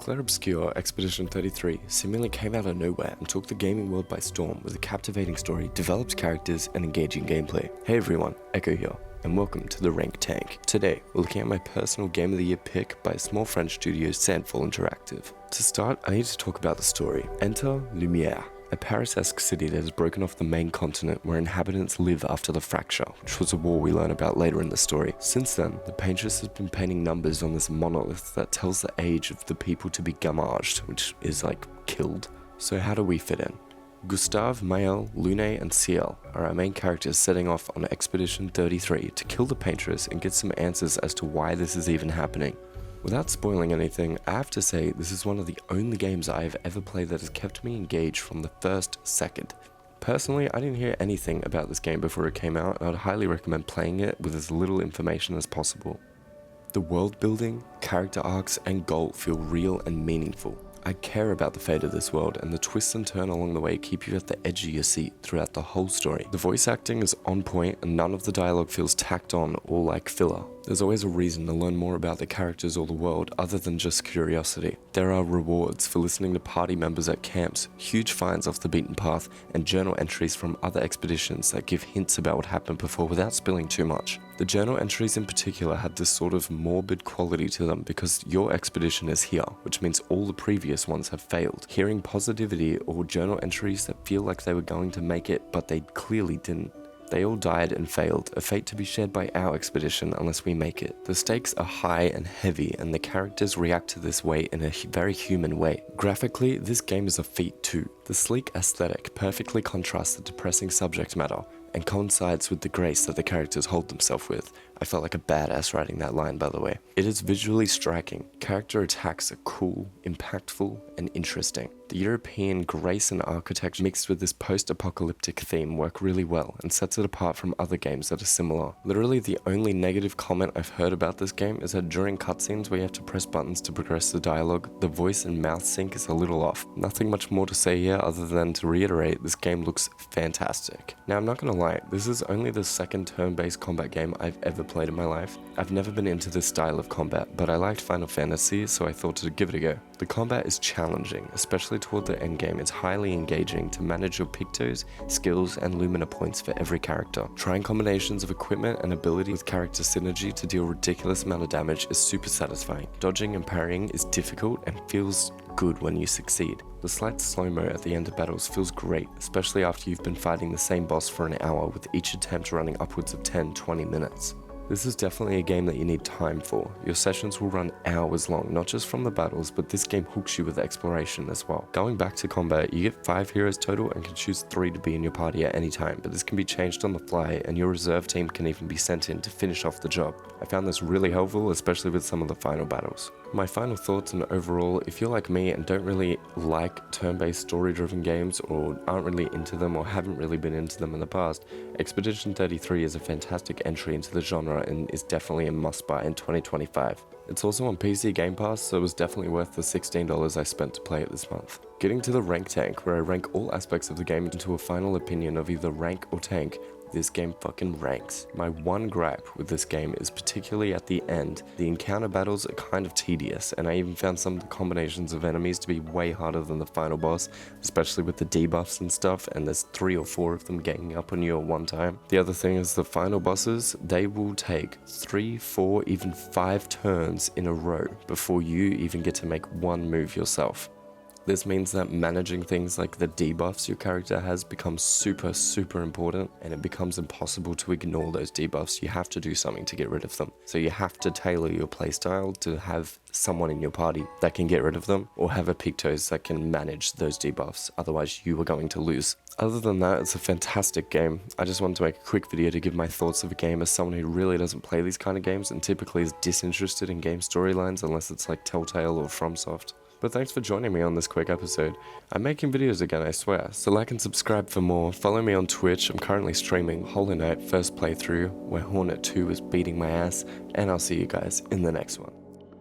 Clair Obscur Expedition 33 seemingly came out of nowhere and took the gaming world by storm with a captivating story, developed characters, and engaging gameplay. Hey everyone, Echo here, and welcome to the Rank Tank. Today, we're looking at my personal Game of the Year pick by small French studio Sandfall Interactive. To start, I need to talk about the story. Enter Lumière, a Paris-esque city that has broken off the main continent where inhabitants live after the fracture, which was a war we learn about later in the story. Since then, the paintress has been painting numbers on this monolith that tells the age of the people to be gammaged, which is like killed. So how do we fit in? Gustave, Maël, Lune, and Ciel are our main characters setting off on Expedition 33 to kill the paintress and get some answers as to why this is even happening. Without spoiling anything, I have to say this is one of the only games I have ever played that has kept me engaged from the first second. Personally, I didn't hear anything about this game before it came out, and I'd highly recommend playing it with as little information as possible. The world building, character arcs, and goal feel real and meaningful. I care about the fate of this world, and the twists and turns along the way keep you at the edge of your seat throughout the whole story. The voice acting is on point, and none of the dialogue feels tacked on or like filler. There's always a reason to learn more about the characters or the world other than just curiosity. There are rewards for listening to party members at camps, huge finds off the beaten path, and journal entries from other expeditions that give hints about what happened before without spilling too much. The journal entries in particular had this sort of morbid quality to them because your expedition is here, which means all the previous ones have failed. Hearing positivity or journal entries that feel like they were going to make it but they clearly didn't. They all died and failed, a fate to be shared by our expedition unless we make it. The stakes are high and heavy, and the characters react to this weight in a very human way. Graphically, this game is a feat too. The sleek aesthetic perfectly contrasts the depressing subject matter and coincides with the grace that the characters hold themselves with. I felt like a badass writing that line, by the way. It is visually striking. Character attacks are cool, impactful, and interesting. The European grace and architecture mixed with this post-apocalyptic theme work really well and sets it apart from other games that are similar. Literally the only negative comment I've heard about this game is that during cutscenes where you have to press buttons to progress the dialogue, the voice and mouth sync is a little off. Nothing much more to say here other than to reiterate, this game looks fantastic. Now I'm not gonna lie, this is only the second turn-based combat game I've ever played in my life. I've never been into this style of combat, but I liked Final Fantasy, so I thought to give it a go. The combat is challenging, especially toward the endgame. It's highly engaging to manage your pictos, skills, and Lumina points for every character. Trying combinations of equipment and ability with character synergy to deal ridiculous amount of damage is super satisfying. Dodging and parrying is difficult and feels good when you succeed. The slight slow-mo at the end of battles feels great, especially after you've been fighting the same boss for an hour with each attempt running upwards of 10-20 minutes. This is definitely a game that you need time for. Your sessions will run hours long, not just from the battles, but this game hooks you with exploration as well. Going back to combat, you get 5 heroes total and can choose 3 to be in your party at any time, but this can be changed on the fly and your reserve team can even be sent in to finish off the job. I found this really helpful, especially with some of the final battles. My final thoughts and overall, if you're like me and don't really like turn-based story-driven games or aren't really into them or haven't really been into them in the past, Expedition 33 is a fantastic entry into the genre and is definitely a must-buy in 2025. It's also on PC Game Pass, so it was definitely worth the $16 I spent to play it this month. Getting to the rank tank, where I rank all aspects of the game into a final opinion of either rank or tank, this game fucking ranks. My one gripe with this game is particularly at the end. The encounter battles are kind of tedious, and I even found some of the combinations of enemies to be way harder than the final boss, especially with the debuffs and stuff, and there's 3 or 4 of them ganging up on you at one time. The other thing is the final bosses, they will take 3, 4, even 5 turns in a row before you even get to make one move yourself. This means that managing things like the debuffs your character has becomes super important, and it becomes impossible to ignore those debuffs. You have to do something to get rid of them. So you have to tailor your playstyle to have someone in your party that can get rid of them, or have a pictos that can manage those debuffs, otherwise you are going to lose. Other than that, it's a fantastic game. I just wanted to make a quick video to give my thoughts of a game as someone who really doesn't play these kind of games and typically is disinterested in game storylines unless it's like Telltale or FromSoft. But thanks for joining me on this quick episode. I'm making videos again, I swear, so like and subscribe for more. Follow me on Twitch. I'm currently streaming Hollow Knight first playthrough, where Hornet 2 is beating my ass, and I'll see you guys in the next one.